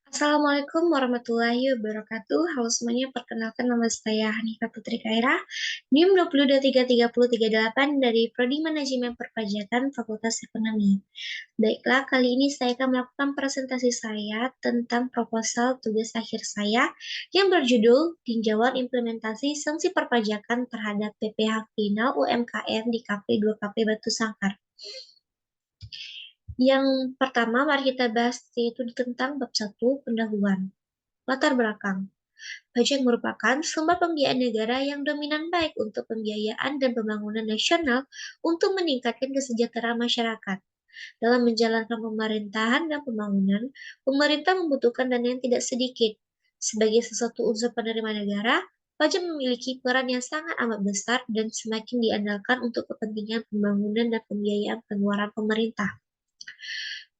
Assalamualaikum warahmatullahi wabarakatuh. Halo semuanya, perkenalkan nama saya Hanifah Putri Kaira, NIM 20233338 dari Prodi Manajemen Perpajakan Fakultas Ekonomi. Baiklah, kali ini saya akan melakukan presentasi saya tentang proposal tugas akhir saya yang berjudul Tinjauan Implementasi Sanksi Perpajakan terhadap PPh Final UMKM di KP 2KP Batu Sangkar. Yang pertama, mari kita bahas yaitu tentang bab 1, pendahuluan. Latar belakang. Pajak merupakan sumber pembiayaan negara yang dominan baik untuk pembiayaan dan pembangunan nasional untuk meningkatkan kesejahteraan masyarakat. Dalam menjalankan pemerintahan dan pembangunan, pemerintah membutuhkan dana yang tidak sedikit. Sebagai sesuatu unsur penerima negara, pajak memiliki peran yang sangat amat besar dan semakin diandalkan untuk kepentingan pembangunan dan pembiayaan pengeluaran pemerintah.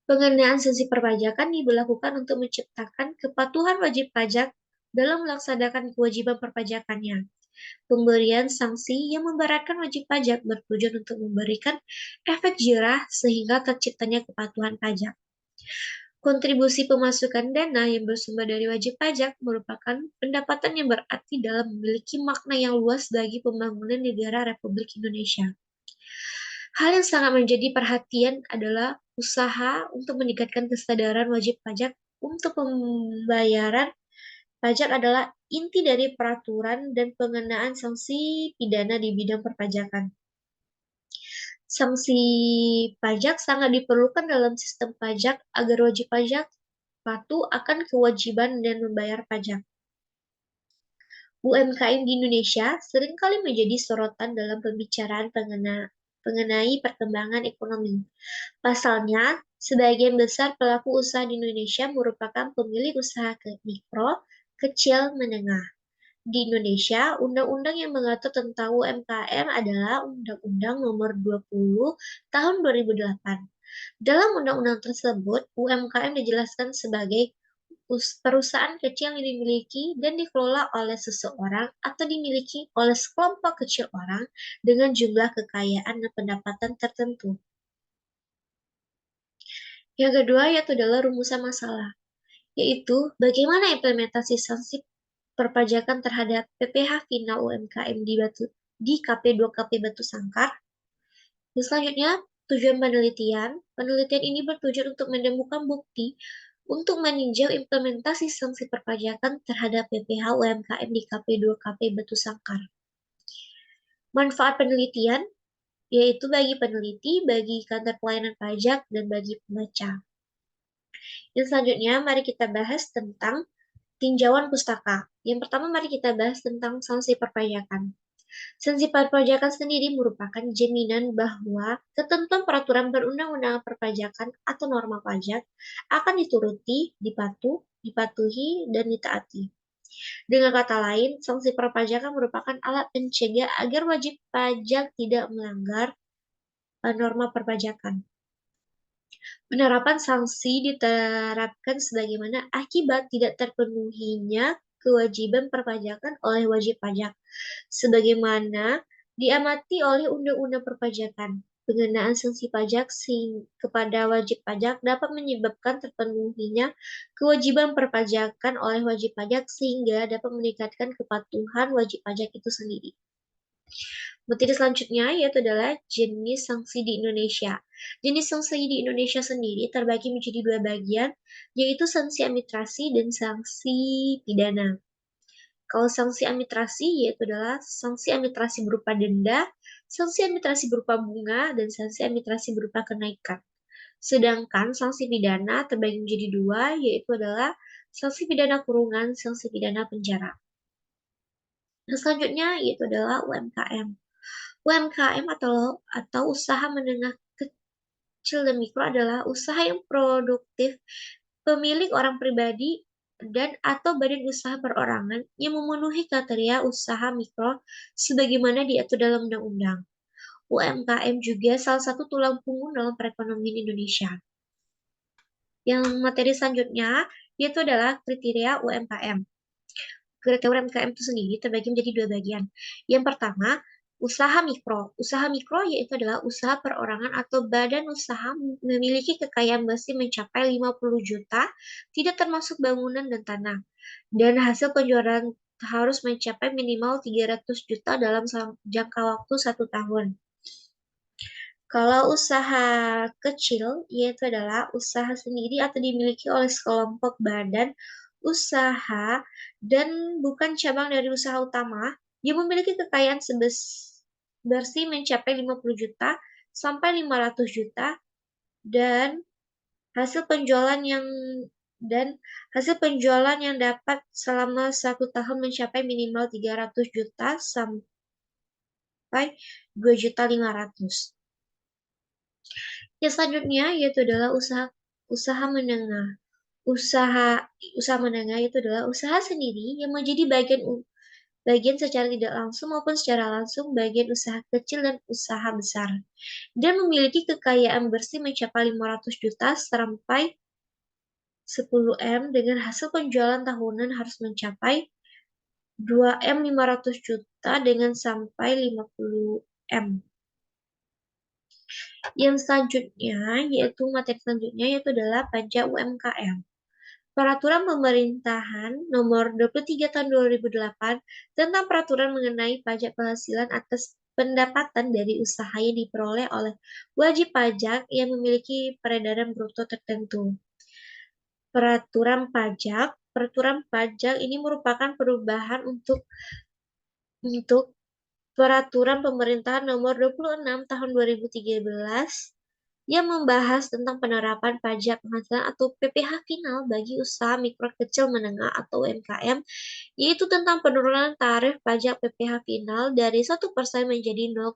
Pengenaan sanksi perpajakan diberlakukan untuk menciptakan kepatuhan wajib pajak dalam melaksanakan kewajiban perpajakannya. Pemberian sanksi yang memberatkan wajib pajak bertujuan untuk memberikan efek jerah sehingga terciptanya kepatuhan pajak. Kontribusi pemasukan dana yang bersumber dari wajib pajak merupakan pendapatan yang berarti dalam memiliki makna yang luas bagi pembangunan negara Republik Indonesia. Hal yang sangat menjadi perhatian adalah usaha untuk meningkatkan kesadaran wajib pajak untuk pembayaran pajak adalah inti dari peraturan dan pengenaan sanksi pidana di bidang perpajakan. Sanksi pajak sangat diperlukan dalam sistem pajak agar wajib pajak patuh akan kewajiban dan membayar pajak. UMKM di Indonesia seringkali menjadi sorotan dalam pembicaraan mengenai perkembangan ekonomi. Pasalnya, sebagian besar pelaku usaha di Indonesia merupakan pemilik usaha mikro, kecil, menengah. Di Indonesia, undang-undang yang mengatur tentang UMKM adalah Undang-Undang Nomor 20 Tahun 2008. Dalam undang-undang tersebut, UMKM dijelaskan sebagai perusahaan kecil yang dimiliki dan dikelola oleh seseorang atau dimiliki oleh sekelompok kecil orang dengan jumlah kekayaan dan pendapatan tertentu. Yang kedua yaitu adalah rumusan masalah, yaitu bagaimana implementasi sanksi perpajakan terhadap PPh final UMKM di KP2KP Batu Sangkar. Dan selanjutnya, tujuan penelitian. Penelitian ini bertujuan untuk menemukan bukti untuk meninjau implementasi sanksi perpajakan terhadap PPh UMKM di KP2KP Batu Sangkar. Manfaat penelitian yaitu bagi peneliti, bagi kantor pelayanan pajak, dan bagi pembaca. Yang selanjutnya, mari kita bahas tentang tinjauan pustaka. Yang pertama, mari kita bahas tentang sanksi perpajakan. Sanksi perpajakan sendiri merupakan jaminan bahwa ketentuan peraturan perundang-undangan perpajakan atau norma pajak akan dituruti, dipatuhi, dan ditaati. Dengan kata lain, sanksi perpajakan merupakan alat pencegah agar wajib pajak tidak melanggar norma perpajakan. Penerapan sanksi diterapkan sebagaimana akibat tidak terpenuhinya kewajiban perpajakan oleh wajib pajak, sebagaimana diamati oleh Undang-Undang Perpajakan. Pengenaan sanksi pajak kepada wajib pajak dapat menyebabkan terpenuhinya kewajiban perpajakan oleh wajib pajak sehingga dapat meningkatkan kepatuhan wajib pajak itu sendiri. Materi selanjutnya yaitu adalah jenis sanksi di Indonesia. Jenis sanksi di Indonesia sendiri terbagi menjadi dua bagian, yaitu sanksi administrasi dan sanksi pidana. Kalau sanksi administrasi yaitu adalah sanksi administrasi berupa denda, sanksi administrasi berupa bunga, dan sanksi administrasi berupa kenaikan. Sedangkan sanksi pidana terbagi menjadi dua, yaitu adalah sanksi pidana kurungan, sanksi pidana penjara. Dan selanjutnya yaitu adalah UMKM. UMKM atau usaha menengah kecil dan mikro adalah usaha yang produktif pemilik orang pribadi dan atau badan usaha perorangan yang memenuhi kriteria usaha mikro sebagaimana diatur dalam undang-undang. UMKM juga salah satu tulang punggung dalam perekonomian Indonesia. Yang materi selanjutnya yaitu adalah kriteria UMKM. Kriteria UMKM itu sendiri terbagi menjadi dua bagian. Yang pertama, Usaha mikro. Usaha mikro yaitu adalah usaha perorangan atau badan usaha memiliki kekayaan bersih mencapai 50 juta, tidak termasuk bangunan dan tanah. Dan hasil penjualan harus mencapai minimal 300 juta dalam jangka waktu 1 tahun. Kalau usaha kecil, yaitu adalah usaha sendiri atau dimiliki oleh sekelompok badan usaha dan bukan cabang dari usaha utama yang memiliki kekayaan bersih mencapai 50 juta sampai 500 juta dan hasil penjualan yang dan hasil penjualan yang dapat selama 1 tahun mencapai minimal 300 juta sampai 2.500.000. Yang selanjutnya yaitu adalah usaha menengah. Usaha usaha menengah itu adalah usaha sendiri yang menjadi bagian secara tidak langsung maupun secara langsung bagian usaha kecil dan usaha besar. Dan memiliki kekayaan bersih mencapai 500 juta sampai 10M dengan hasil penjualan tahunan harus mencapai 2M 500 juta dengan sampai 50M. Yang selanjutnya, yaitu materi selanjutnya, yaitu adalah pajak UMKM. Peraturan Pemerintahan Nomor 23 Tahun 2008 tentang peraturan mengenai pajak penghasilan atas pendapatan dari usaha yang diperoleh oleh wajib pajak yang memiliki peredaran bruto tertentu. Peraturan pajak ini merupakan perubahan untuk Peraturan Pemerintahan Nomor 26 Tahun 2013 yang membahas tentang penerapan pajak penghasilan atau PPh final bagi usaha mikro kecil menengah atau UMKM, yaitu tentang penurunan tarif pajak PPh final dari 1% menjadi 0,1%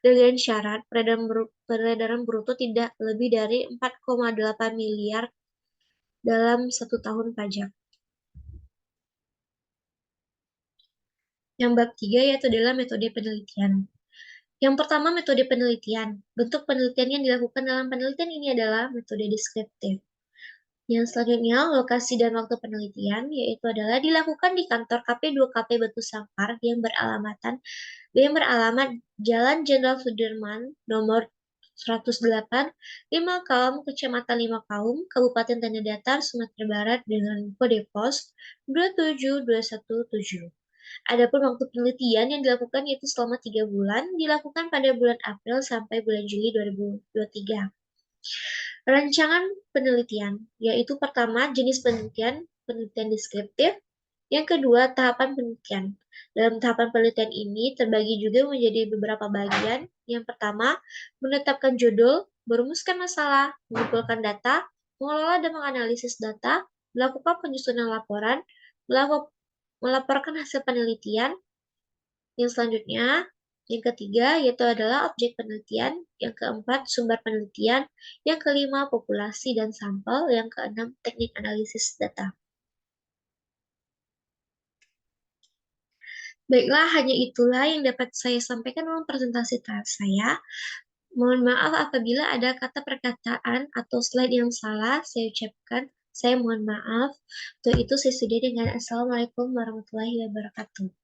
dengan syarat peredaran bruto tidak lebih dari 4,8 miliar dalam 1 tahun pajak. Yang bab 3 yaitu adalah metode penelitian. Yang pertama, metode penelitian. Bentuk penelitian yang dilakukan dalam penelitian ini adalah metode deskriptif. Yang selanjutnya, lokasi dan waktu penelitian, yaitu adalah dilakukan di kantor KP2KP Batu Sangkar yang beralamat Jalan Jenderal Sudirman, nomor 108, 5 Kaum, Kecamatan 5 Kaum, Kabupaten Tanah Datar, Sumatera Barat dengan kode pos 27217. Adapun waktu penelitian yang dilakukan yaitu selama 3 bulan, dilakukan pada bulan April sampai bulan Juli 2023. Rancangan penelitian, yaitu pertama jenis penelitian, penelitian deskriptif, yang kedua tahapan penelitian. Dalam tahapan penelitian ini terbagi juga menjadi beberapa bagian. Yang pertama, menetapkan judul, merumuskan masalah, mengumpulkan data, mengelola dan menganalisis data, melakukan penyusunan laporan, melaporkan hasil penelitian. Yang selanjutnya, yang ketiga yaitu adalah objek penelitian, yang keempat sumber penelitian, yang kelima populasi dan sampel, yang keenam teknik analisis data. Baiklah, hanya itulah yang dapat saya sampaikan dalam presentasi saya. Mohon maaf apabila ada kata perkataan atau slide yang salah saya ucapkan. Saya mohon maaf. Untuk itu saya sudahi dengan Assalamualaikum warahmatullahi wabarakatuh.